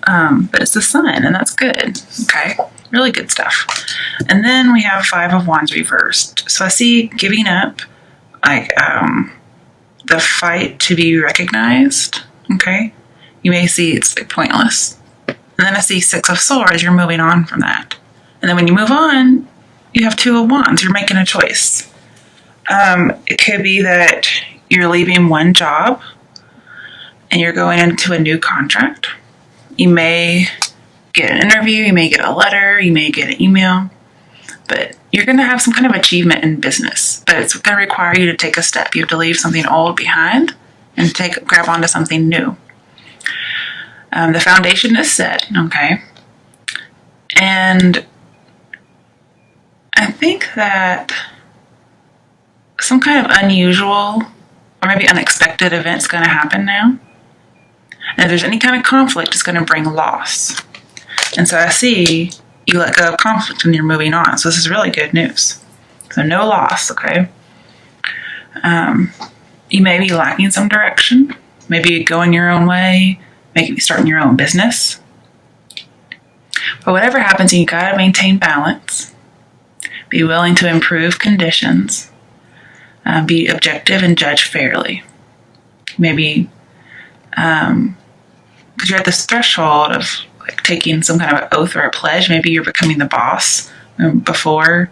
But it's the sun, and that's good. Okay, really good stuff. And then we have Five of Wands reversed. So I see giving up, like the fight to be recognized. Okay, you may see it's like pointless. And then I see Six of Swords. You're moving on from that. And then when you move on, you have Two of Wands. You're making a choice. It could be that you're leaving one job and you're going into a new contract. You may get an interview, you may get a letter, you may get an email, but you're going to have some kind of achievement in business. But it's going to require you to take a step. You have to leave something old behind and grab onto something new. The foundation is set, okay? And I think that some kind of unusual or maybe unexpected event's going to happen now. And if there's any kind of conflict, it's going to bring loss. And so I see you let go of conflict and you're moving on. So this is really good news. So no loss, okay? You may be lacking some direction. Maybe going your own way. Maybe starting your own business. But whatever happens, you got to maintain balance. Be willing to improve conditions. Be objective and judge fairly. Maybe because you're at this threshold of like taking some kind of an oath or a pledge. Maybe you're becoming the boss before.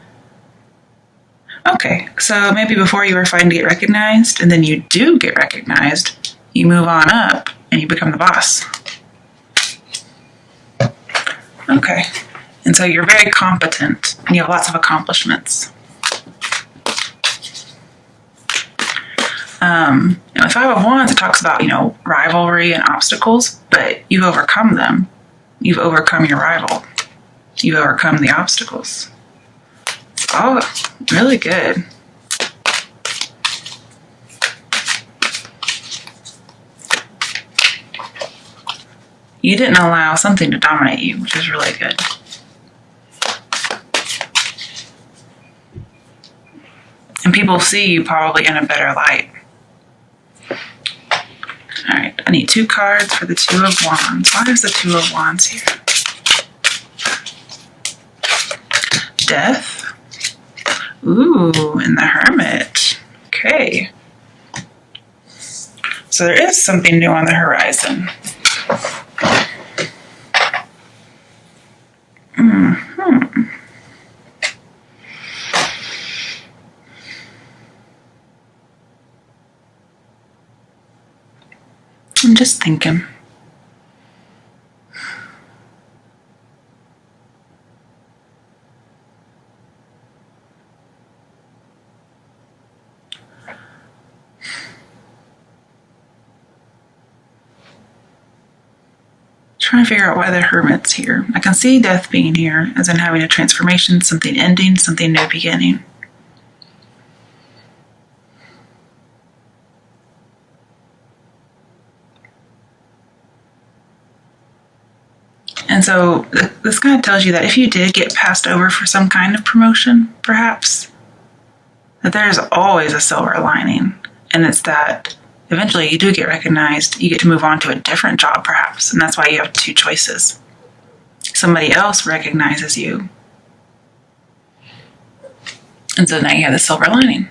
Okay, so maybe before you were fighting to get recognized, and then you do get recognized, you move on up and you become the boss. Okay, and so you're very competent and you have lots of accomplishments. With Five of Wands, it talks about, rivalry and obstacles, but you've overcome them. You've overcome your rival. You've overcome the obstacles. It's all really good. You didn't allow something to dominate you, which is really good. And people see you probably in a better light. All right, I need 2 cards for the Two of Wands. Why is the Two of Wands here? Death. Ooh, and the Hermit. Okay. So there is something new on the horizon. I'm just thinking. Trying to figure out why the Hermit's here. I can see death being here, as in having a transformation, something ending, something new beginning. And so this kind of tells you that if you did get passed over for some kind of promotion, perhaps, that there's always a silver lining. And it's that eventually you do get recognized, you get to move on to a different job perhaps. And that's why you have 2 choices. Somebody else recognizes you. And so now you have the silver lining.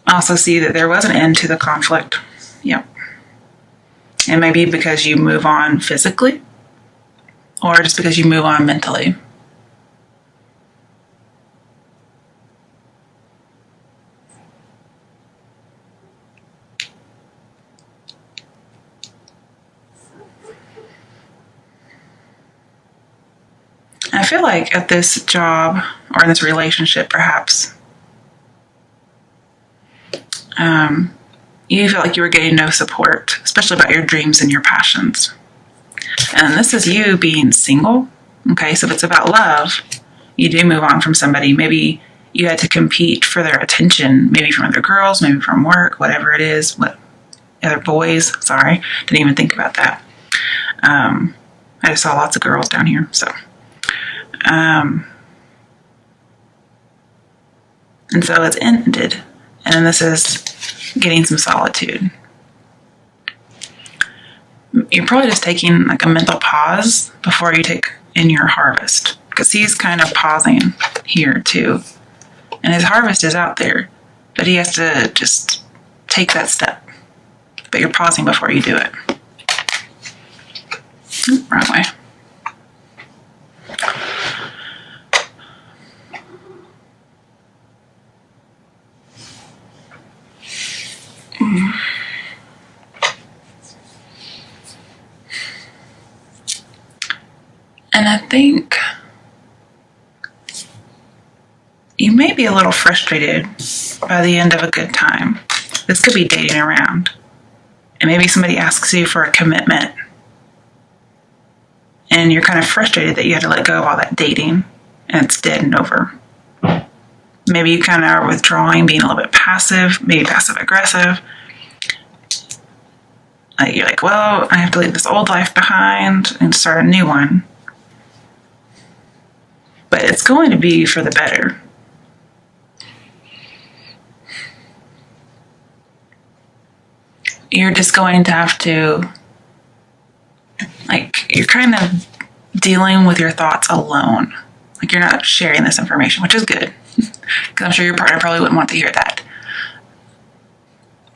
I also see that there was an end to the conflict. Yep. And maybe because you move on physically, or just because you move on mentally. I feel like at this job, or in this relationship perhaps, you felt like you were getting no support, especially about your dreams and your passions. And this is you being single. Okay, so if it's about love, you do move on from somebody. Maybe you had to compete for their attention, maybe from other girls, maybe from work, whatever it is, other boys. Sorry, didn't even think about that. I just saw lots of girls down here, so. And so it's ended. And this is getting some solitude. you're probably just taking like a mental pause before you take in your harvest, because he's kind of pausing here too, and his harvest is out there, but he has to just take that step. But you're pausing before you do it. Wrong way. And I think you may be a little frustrated by the end of a good time. This could be dating around. And maybe somebody asks you for a commitment. And you're kind of frustrated that you had to let go of all that dating and it's dead and over. Maybe you kind of are withdrawing, being a little bit passive, maybe passive aggressive. You're like, well, I have to leave this old life behind and start a new one. But it's going to be for the better. You're just going to have to, you're kind of dealing with your thoughts alone. Like, you're not sharing this information, which is good. Because I'm sure your partner probably wouldn't want to hear that.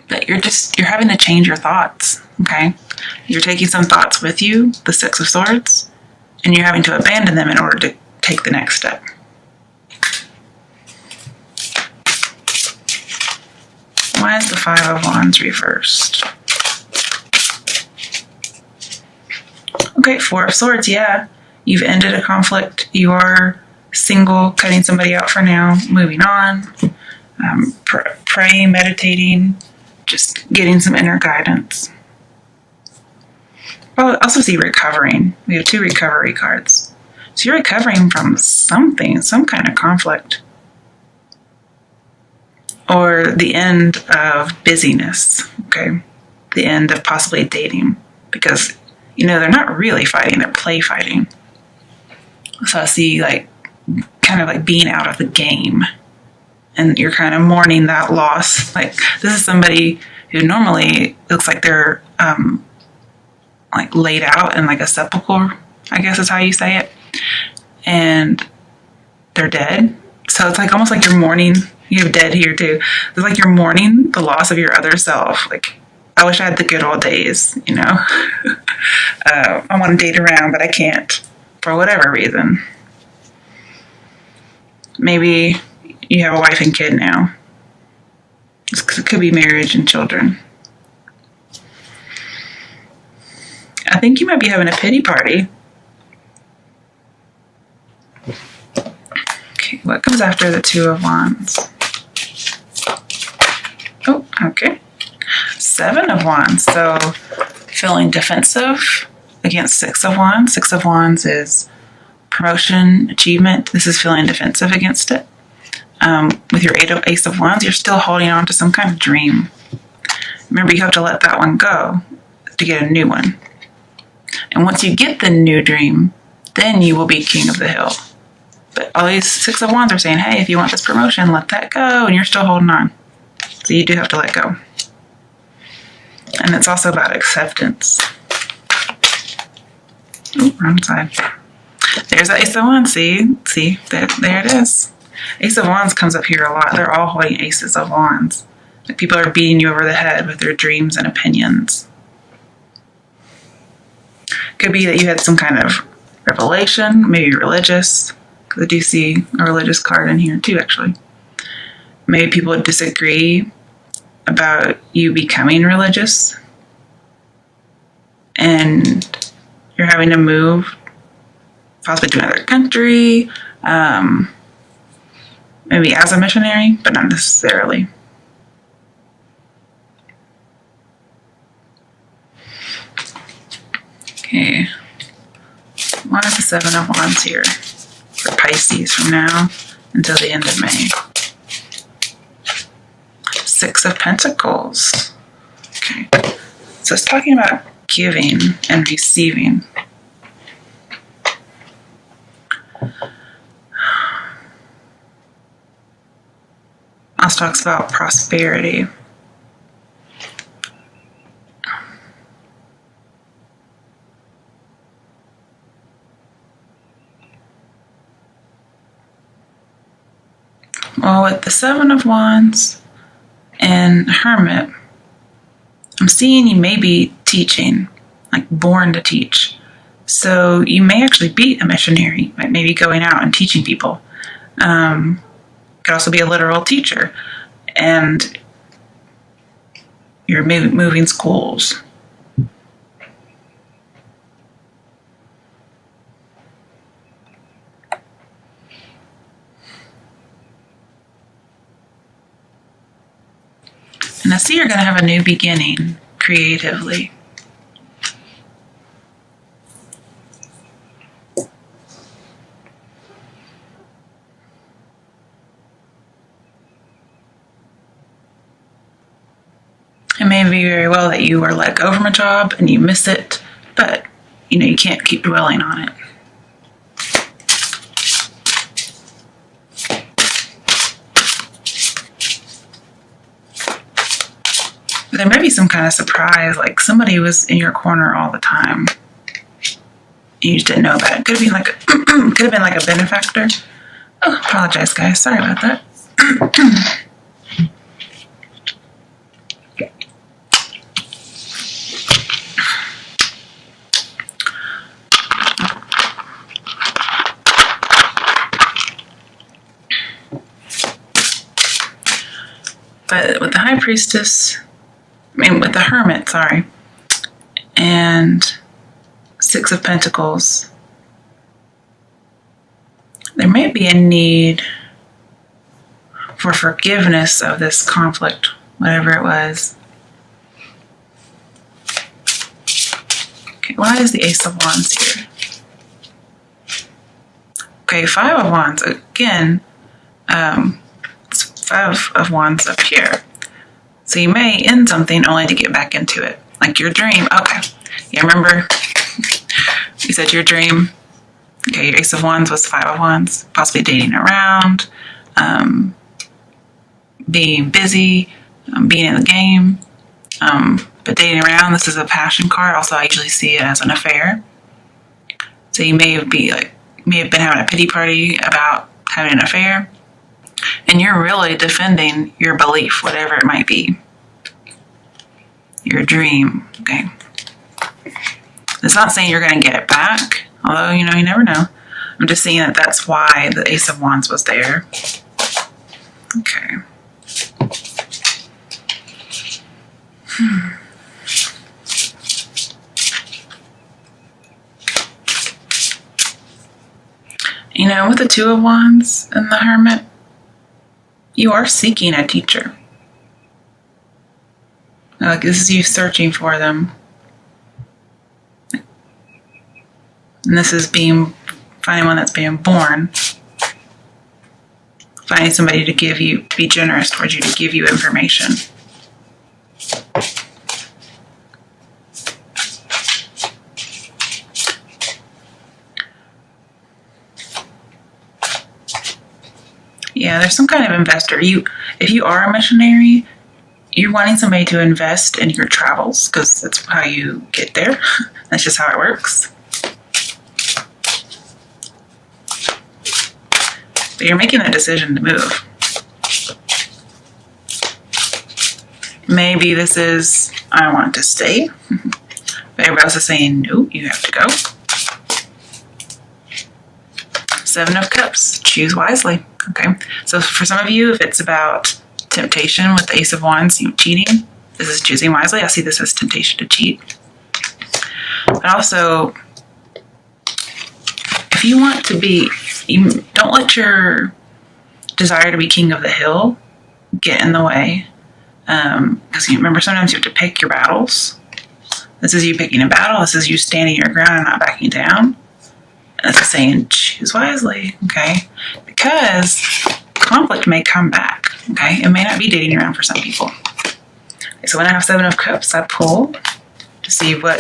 But you're having to change your thoughts, okay? You're taking some thoughts with you, the Six of Swords, and you're having to abandon them in order to take the next step. Why is the Five of Wands reversed? Okay, Four of Swords, yeah. You've ended a conflict. You are single, cutting somebody out for now, moving on, praying, meditating, just getting some inner guidance. I also see recovering. We have 2 recovery cards. So you're recovering from something, some kind of conflict. Or the end of busyness, okay? The end of possibly dating. Because, they're not really fighting, they're play fighting. So I see, kind of being out of the game. And you're kind of mourning that loss. This is somebody who normally looks like they're, laid out in a sepulcher, I guess is how you say it. And they're dead. So it's almost like you're mourning. You have dead here too. It's like you're mourning the loss of your other self. I wish I had the good old days, I want to date around, but I can't for whatever reason. Maybe you have a wife and kid now. It could be marriage and children. I think you might be having a pity party. Okay, what comes after the Two of Wands? Oh, okay. Seven of Wands. So feeling defensive against Six of Wands. Six of Wands is promotion, achievement. This is feeling defensive against it. With your Ace of Wands, you're still holding on to some kind of dream. Remember, you have to let that one go to get a new one. And once you get the new dream, then you will be king of the hill. But all these Six of Wands are saying, hey, if you want this promotion, let that go, and you're still holding on. So you do have to let go. And it's also about acceptance. Oh, wrong side. There's the Ace of Wands, see, there it is. Ace of Wands comes up here a lot. They're all holding Aces of Wands. People are beating you over the head with their dreams and opinions. Could be that you had some kind of revelation, maybe religious, because I do see a religious card in here too, actually. Maybe people disagree about you becoming religious, and you're having to move possibly to another country, maybe as a missionary, but not necessarily. Okay, what is the Seven of Wands here for Pisces from now until the end of May? Six of Pentacles. Okay, so it's talking about giving and receiving. Also talks about prosperity. Well, with the Seven of Wands and Hermit, I'm seeing you may be teaching, like born to teach. So you may actually be a missionary, like maybe going out and teaching people. Could also be a literal teacher. And you're moving schools. And I see you're going to have a new beginning creatively. It may be very well that you were let go from a job and you miss it, but you can't keep dwelling on it. There may be some kind of surprise, like somebody was in your corner all the time. You just didn't know about it. Could have been like a benefactor. Oh, apologize, guys. Sorry about that. But with the High Priestess, with the Hermit, sorry, and Six of Pentacles, there may be a need for forgiveness of this conflict, whatever it was. Okay, why is the Ace of Wands here? Okay, Five of Wands, again, it's Five of Wands up here. So you may end something only to get back into it. Like your dream. Okay. Yeah, remember you said your dream. Okay, your Ace of Wands was Five of Wands. Possibly dating around, being busy, being in the game. But dating around, this is a passion card. Also, I usually see it as an affair. So you may have been having a pity party about having an affair. And you're really defending your belief, whatever it might be. Your dream, okay? It's not saying you're going to get it back, although, you never know. I'm just saying that that's why the Ace of Wands was there. Okay. With the Two of Wands and the Hermit, you are seeking a teacher. Like this is you searching for them. And this is finding one that's being born. Finding somebody to be generous towards you, to give you information. Yeah, there's some kind of investor. If you are a missionary, you're wanting somebody to invest in your travels because that's how you get there. That's just how it works. But you're making a decision to move. Maybe this is, I want to stay. But everybody else is saying, no, you have to go. Seven of Cups, choose wisely. Okay, so for some of you, if it's about temptation with the Ace of Wands, cheating, this is choosing wisely. I see this as temptation to cheat. But also, if you want to don't let your desire to be king of the hill get in the way. Because you remember, sometimes you have to pick your battles. This is you picking a battle. This is you standing your ground and not backing down. And it's saying, choose wisely, okay? Because conflict may come back, okay? It may not be dating around for some people. Okay, so when I have Seven of Cups, I pull to see what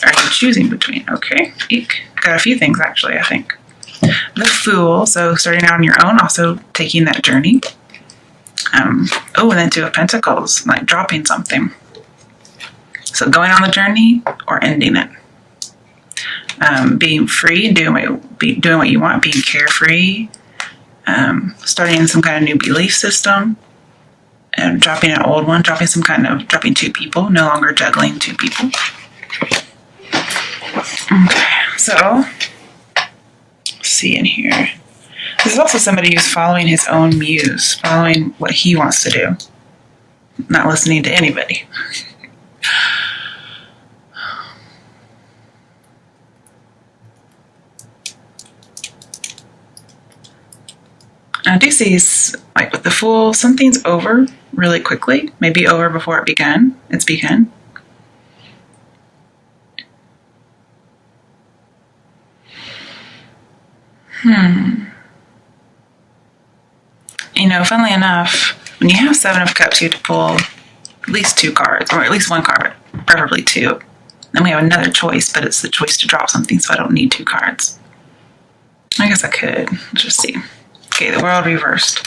are you choosing between, okay? Eek. Got a few things, actually, I think. The Fool, so starting out on your own, also taking that journey. And then Two of Pentacles, like dropping something. So going on the journey or ending it. Being free and doing what you want, being carefree, starting some kind of new belief system, and dropping an old one, dropping 2 people, no longer juggling 2 people. Okay, so let's see in here. This is also somebody who's following his own muse, following what he wants to do, not listening to anybody. I do see, like with the Fool, something's over really quickly, maybe over before it's begun. You know, funnily enough, when you have 7 of Cups, you have to pull at least 2 cards, or at least 1 card, preferably 2. Then we have another choice, but it's the choice to drop something, so I don't need 2 cards. I guess I could. Let's just see. Okay, the World reversed.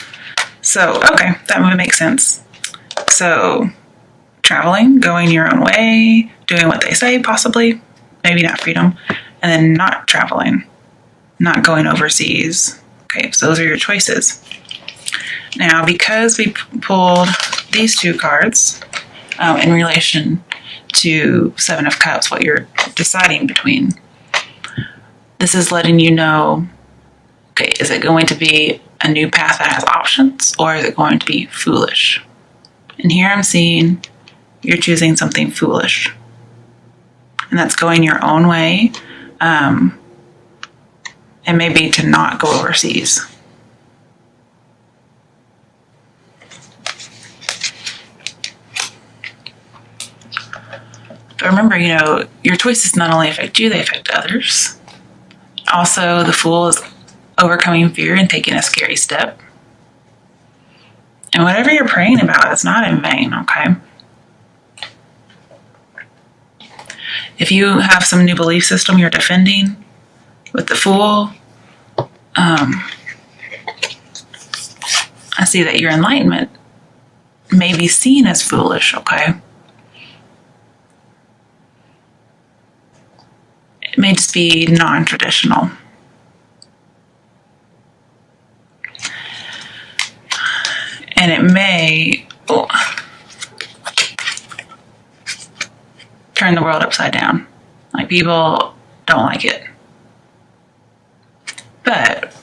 So, okay, that would make sense. So, traveling, going your own way, doing what they say, possibly, maybe not freedom, and then not traveling, not going overseas. Okay, so those are your choices. Now, because we pulled these 2 cards in relation to 7 of Cups, what you're deciding between, this is letting you know, okay, is it going to be a new path that has options, or is it going to be foolish? And here I'm seeing you're choosing something foolish. And that's going your own way, and maybe to not go overseas. But remember, you know, your choices not only affect you, they affect others. Also, the Fool is overcoming fear and taking a scary step. And whatever you're praying about, it's not in vain, okay? If you have some new belief system you're defending with the Fool, I see that your enlightenment may be seen as foolish, okay? It may just be non-traditional. And it may turn the world upside down. Like, people don't like it. But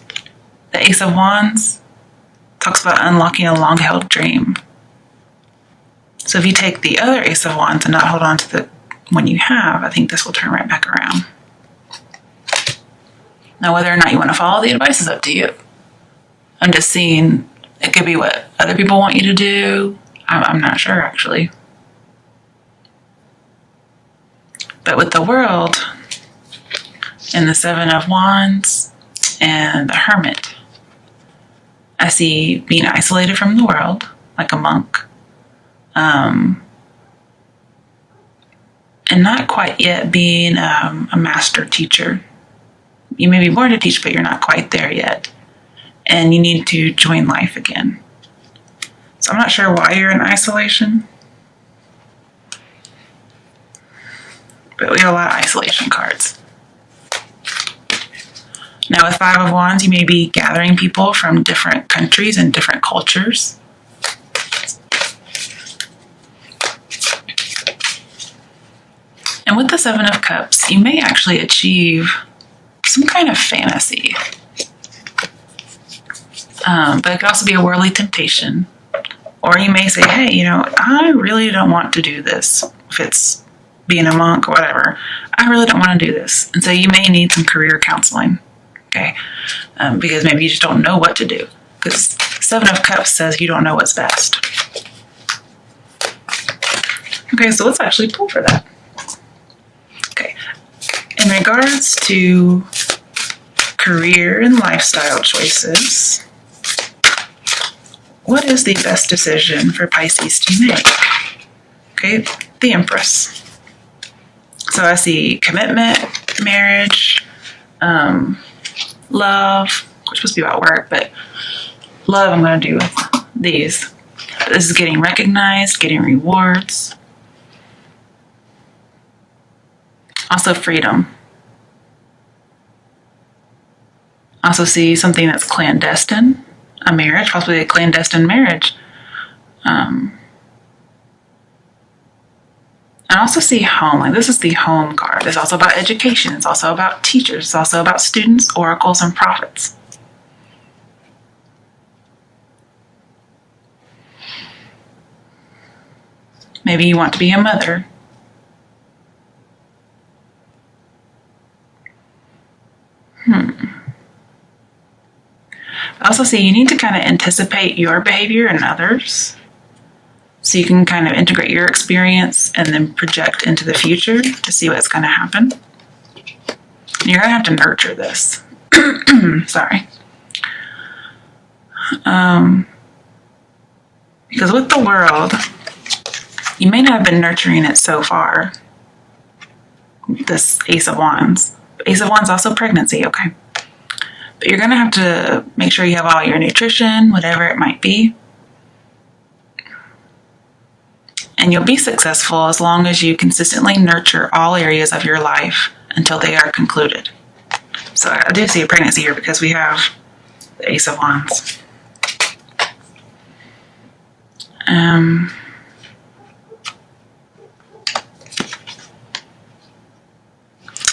the Ace of Wands talks about unlocking a long-held dream. So if you take the other Ace of Wands and not hold on to the one you have, I think this will turn right back around. Now, whether or not you want to follow the advice is up to you. I'm just seeing it could be what other people want you to do. I'm not sure, actually. But with the World and the 7 of Wands and the Hermit, I see being isolated from the world, like a monk. And not quite yet being a master teacher. You may be born to teach, but you're not quite there yet. And you need to join life again. So I'm not sure why you're in isolation. But we have a lot of isolation cards. Now with 5 of Wands, you may be gathering people from different countries and different cultures. And with the 7 of Cups, you may actually achieve some kind of fantasy. But it could also be a worldly temptation. Or you may say, hey, you know, I really don't want to do this. If it's being a monk or whatever, I really don't want to do this. And so you may need some career counseling, okay? Because maybe you just don't know what to do. Because 7 of Cups says you don't know what's best. Okay, so let's actually pull for that. Okay, in regards to career and lifestyle choices, what is the best decision for Pisces to make? Okay, the Empress. So I see commitment, marriage, love, which is supposed to be about work, but love I'm going to do with these. This is getting recognized, getting rewards. Also freedom. Also see something that's clandestine, a marriage, possibly a clandestine marriage. I also see home, like this is the home card. It's also about education. It's also about teachers. It's also about students, oracles, and prophets. Maybe you want to be a mother. I also see you need to kind of anticipate your behavior and others. So you can kind of integrate your experience and then project into the future to see what's going to happen. You're going to have to nurture this. Sorry. Because with the world, you may not have been nurturing it so far. This Ace of Wands. Ace of Wands also pregnancy, okay. But you're going to have to make sure you have all your nutrition, whatever it might be. And you'll be successful as long as you consistently nurture all areas of your life until they are concluded. So I do see a pregnancy here because we have the Ace of Wands. And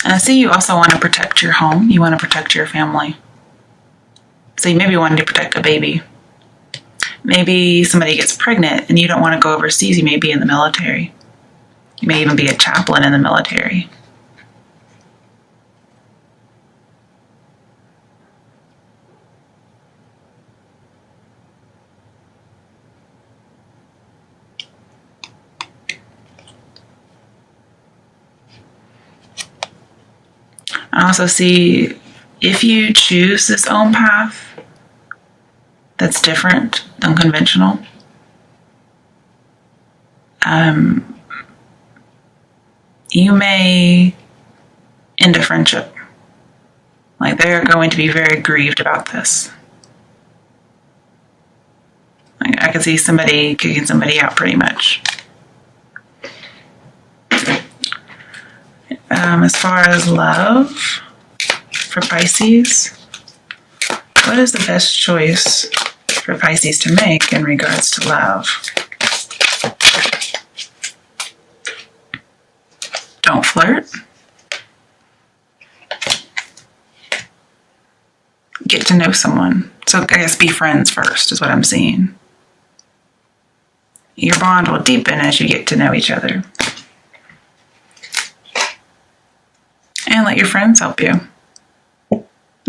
I see you also want to protect your home. You want to protect your family. So you maybe want to protect a baby. Maybe somebody gets pregnant and you don't want to go overseas. You may be in the military. You may even be a chaplain in the military. I also see if you choose this own path that's different than conventional, you may end a friendship. Like they're going to be very grieved about this. Like I could see somebody kicking somebody out pretty much. As far as love for Pisces, what is the best choice for Pisces to make in regards to love? Don't flirt. Get to know someone. So I guess be friends first is what I'm seeing. Your bond will deepen as you get to know each other. And let your friends help you.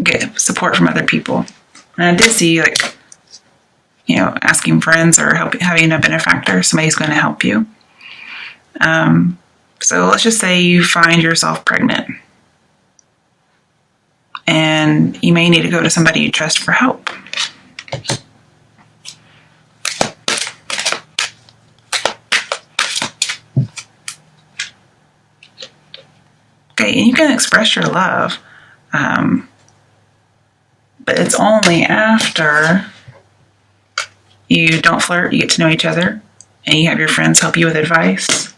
Get support from other people. And I did see, like, asking friends or having a benefactor, somebody's going to help you. So let's just say you find yourself pregnant. And you may need to go to somebody you trust for help. Okay, and you can express your love, but it's only after you don't flirt, you get to know each other, and you have your friends help you with advice.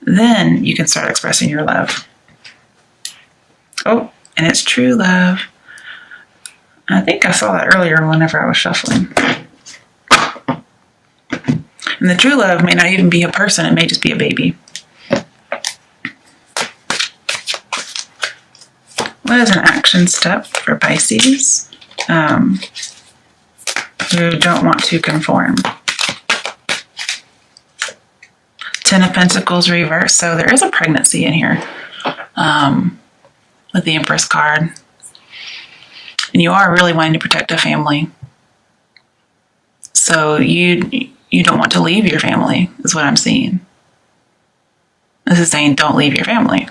Then you can start expressing your love. Oh, and it's true love. I think I saw that earlier whenever I was shuffling. And the true love may not even be a person, it may just be a baby. What is an action step for Pisces who don't want to conform? Ten of Pentacles reverse. So there is a pregnancy in here with the Empress card. And you are really wanting to protect a family. So you don't want to leave your family, is what I'm seeing. This is saying don't leave your family.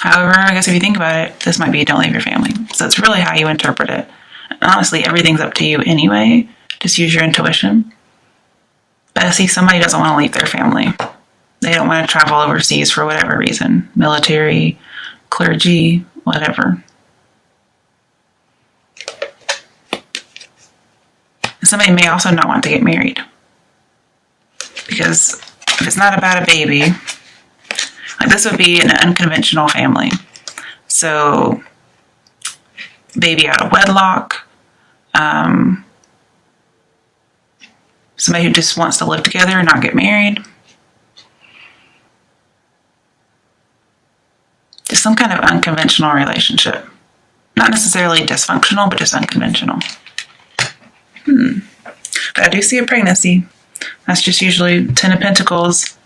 However, I guess if you think about it, this might be don't leave your family. So it's really how you interpret it. And honestly, everything's up to you anyway. Just use your intuition. But I see somebody doesn't want to leave their family. They don't want to travel overseas for whatever reason. Military, clergy, whatever. Somebody may also not want to get married. Because if it's not about a baby, like this would be an unconventional family. So, baby out of wedlock, somebody who just wants to live together and not get married, just some kind of unconventional relationship. Not necessarily dysfunctional, but just unconventional. But I do see a pregnancy. That's just usually 10 of Pentacles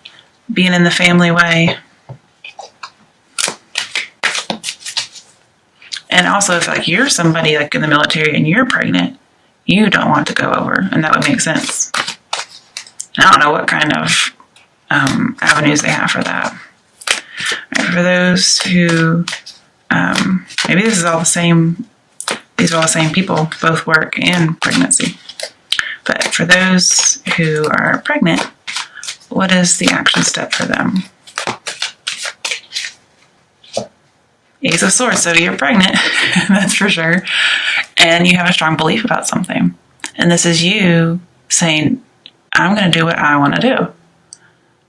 being in the family way. And also, if like you're somebody like in the military and you're pregnant, you don't want to go over, and that would make sense. And I don't know what kind of avenues they have for that. Right, for those who, maybe this is all the same, these are all the same people, both work and pregnancy. But for those who are pregnant, what is the action step for them? Ace of Swords, so you're pregnant, that's for sure. And you have a strong belief about something. And this is you saying, I'm going to do what I want to do.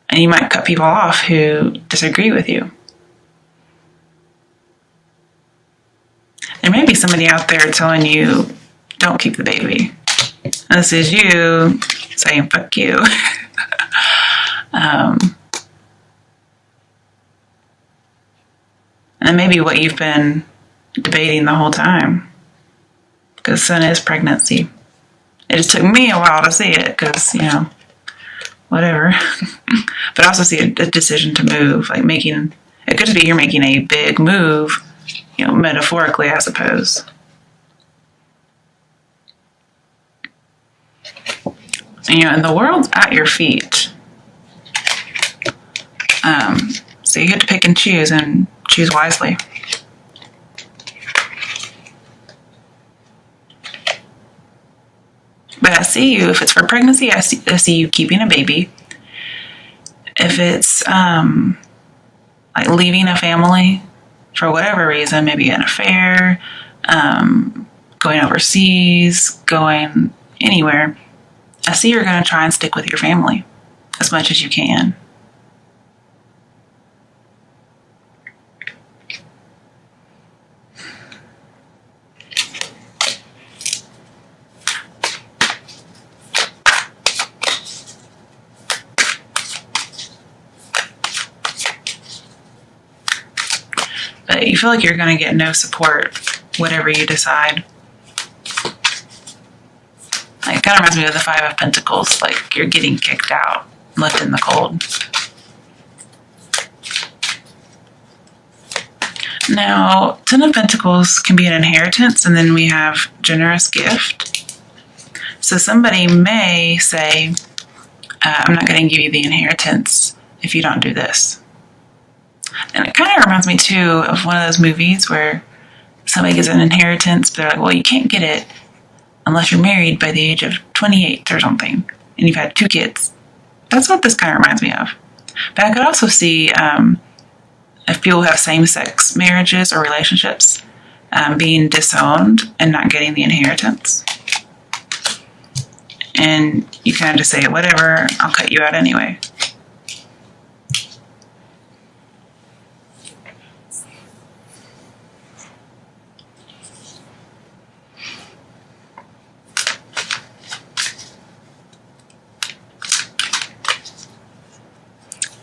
And you might cut people off who disagree with you. There may be somebody out there telling you, don't keep the baby. And this is you saying, fuck you. And maybe what you've been debating the whole time. Because Sun is pregnancy. It just took me a while to see it because, whatever. But I also see a decision to move. Like it could just be you're making a big move, metaphorically, I suppose. And the world's at your feet. So you get to pick and choose wisely. But I see you, if it's for pregnancy, I see you keeping a baby. If it's like leaving a family for whatever reason, maybe an affair, going overseas, going anywhere, I see you're going to try and stick with your family as much as you can. But you feel like you're going to get no support, whatever you decide. It kind of reminds me of the Five of Pentacles, like you're getting kicked out, left in the cold. Now, Ten of Pentacles can be an inheritance, and then we have generous gift. So somebody may say, I'm not going to give you the inheritance if you don't do this. And it kind of reminds me, too, of one of those movies where somebody gets an inheritance, but they're like, well, you can't get it unless you're married by the age of 28 or something, and you've had 2 kids. That's what this kind of reminds me of. But I could also see if people have same-sex marriages or relationships being disowned and not getting the inheritance. And you kind of just say, whatever, I'll cut you out anyway.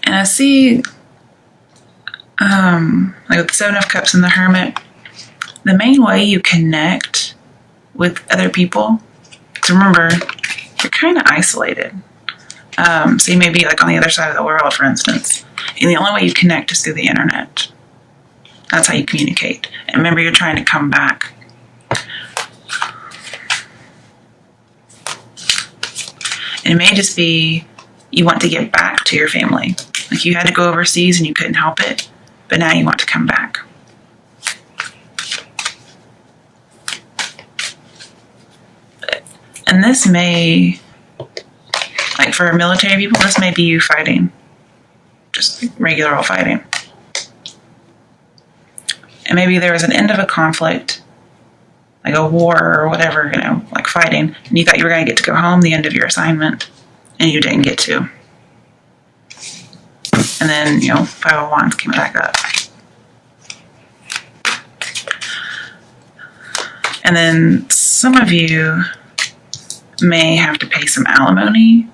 And I see, like with the Seven of Cups and the Hermit, the main way you connect with other people, to remember, you're kind of isolated. So you may be like on the other side of the world, for instance, and the only way you connect is through the internet. That's how you communicate. And remember, you're trying to come back. And it may just be you want to get back to your family. Like you had to go overseas and you couldn't help it, but now you want to come back. And this may, like for military people, this may be you fighting. Just regular old fighting. And maybe there was an end of a conflict, like a war or whatever, like fighting, and you thought you were going to get to go home the end of your assignment, and you didn't get to. And then, Five of Wands came back up. And then some of you may have to pay some alimony,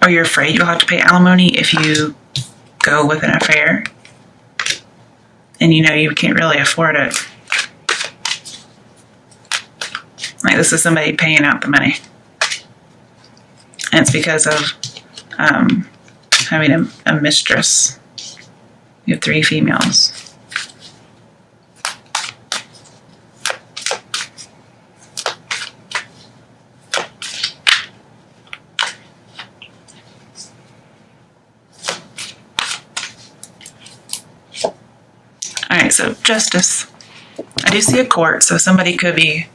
or you're afraid you'll have to pay alimony if you go with an affair and you know you can't really afford it. Like, this is somebody paying out the money. And it's because of having a mistress. You have 3 females. All right, so justice. I do see a court, so somebody could be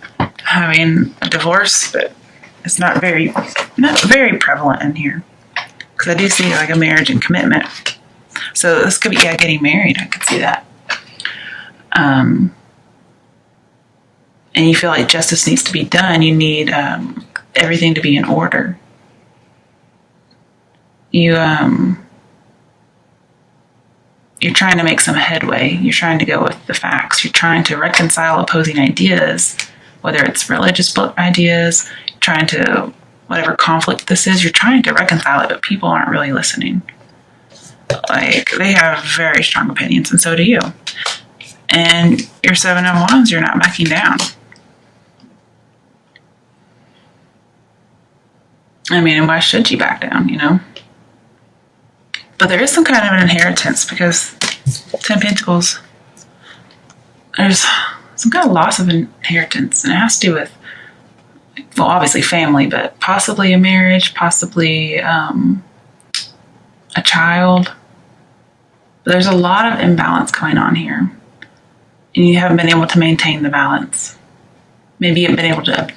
having a divorce, but it's not very prevalent in here. Because I do see like a marriage and commitment. So this could be, yeah, getting married. I could see that. And you feel like justice needs to be done. You need everything to be in order. You're trying to make some headway. You're trying to go with the facts. You're trying to reconcile opposing ideas, whether it's religious ideas, trying to, whatever conflict this is, you're trying to reconcile it, but people aren't really listening. Like, they have very strong opinions, and so do you. And your 7 of Wands, you're not backing down. I mean, and why should you back down, you know? But there is some kind of an inheritance, because 10 Pentacles, there's some kind of loss of inheritance, and it has to do with, well, obviously family, but possibly a marriage, possibly a child. But there's a lot of imbalance going on here, and you haven't been able to maintain the balance. Maybe you haven't been able to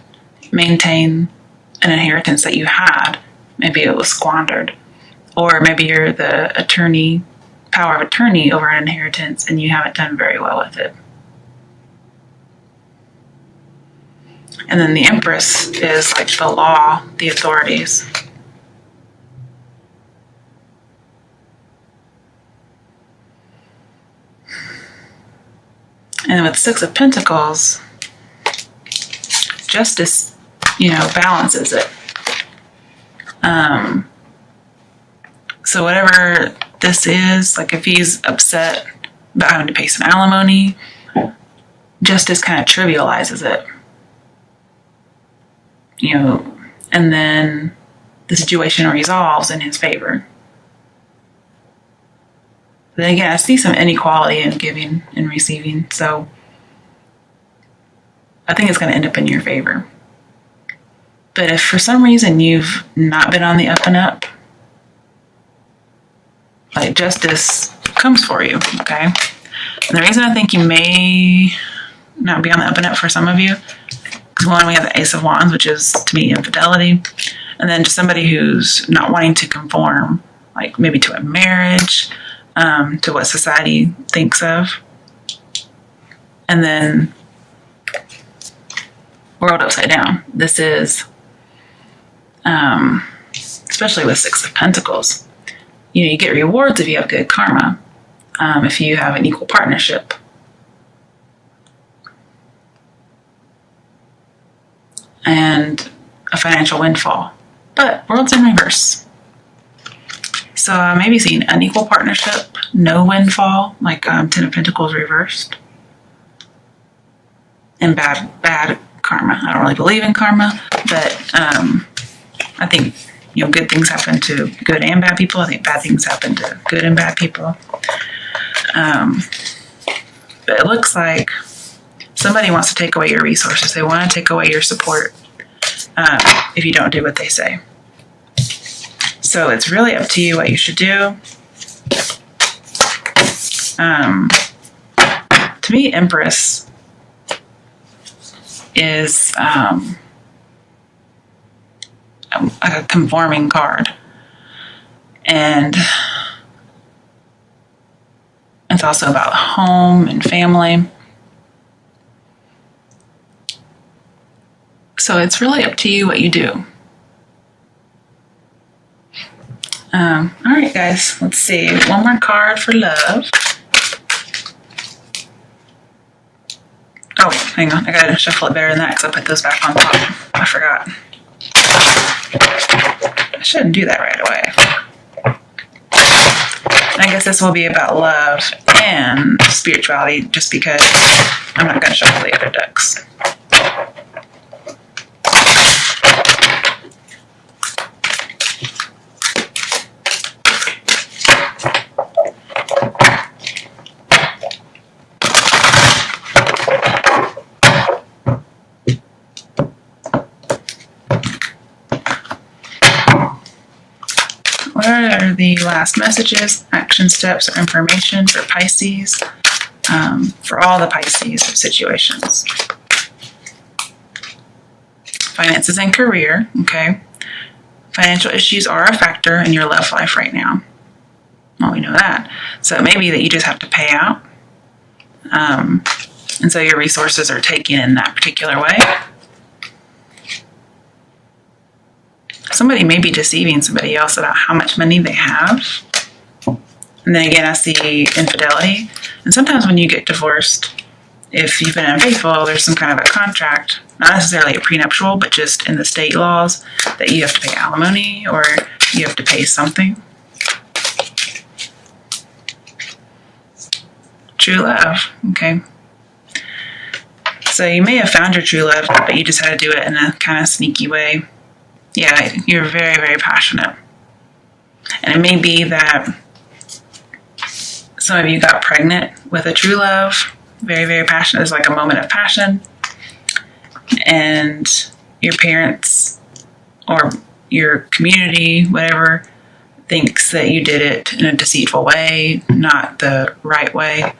maintain an inheritance that you had. Maybe it was squandered. Or maybe you're the power of attorney over an inheritance, and you haven't done very well with it. And then the Empress is like the law, the authorities. And then with 6 of Pentacles, justice, balances it. So whatever this is, like if he's upset about having to pay some alimony, justice kind of trivializes it. And then the situation resolves in his favor. But then again, I see some inequality in giving and receiving, so I think it's going to end up in your favor. But if for some reason you've not been on the up and up, like, justice comes for you, okay? And the reason I think you may not be on the up and up for some of you, because one, we have the Ace of Wands, which is, to me, infidelity. And then just somebody who's not wanting to conform, like maybe to a marriage, to what society thinks of. And then world upside down. This is, especially with 6 of Pentacles, you get rewards if you have good karma, if you have an equal partnership. And a financial windfall. But world's in reverse. So maybe seeing unequal partnership, no windfall, like 10 of Pentacles reversed. And bad karma. I don't really believe in karma, but I think good things happen to good and bad people. I think bad things happen to good and bad people. But it looks like somebody wants to take away your resources. They want to take away your support if you don't do what they say. So it's really up to you what you should do. To me, Empress is a conforming card. And it's also about home and family. So it's really up to you what you do. All right, guys, let's see. One more card for love. Oh, hang on. I gotta shuffle it better than that because I put those back on top. I forgot. I shouldn't do that right away. I guess this will be about love and spirituality just because I'm not going to shuffle the other decks. What are the last messages, action steps, or information for Pisces, for all the Pisces situations? Finances and career, okay. Financial issues are a factor in your love life right now. Well, we know that. So it may be that you just have to pay out. And so your resources are taken in that particular way. Somebody may be deceiving somebody else about how much money they have. And then again, I see infidelity. And sometimes when you get divorced, if you've been unfaithful, there's some kind of a contract, not necessarily a prenuptial, but just in the state laws that you have to pay alimony or you have to pay something. True love, okay. So you may have found your true love, but you just had to do it in a kind of sneaky way. Yeah, you're very, very passionate. And it may be that some of you got pregnant with a true love. Very, very passionate. There's like a moment of passion. And your parents or your community, whatever, thinks that you did it in a deceitful way, not the right way.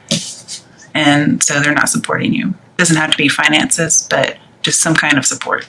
And so they're not supporting you. It doesn't have to be finances, but just some kind of support.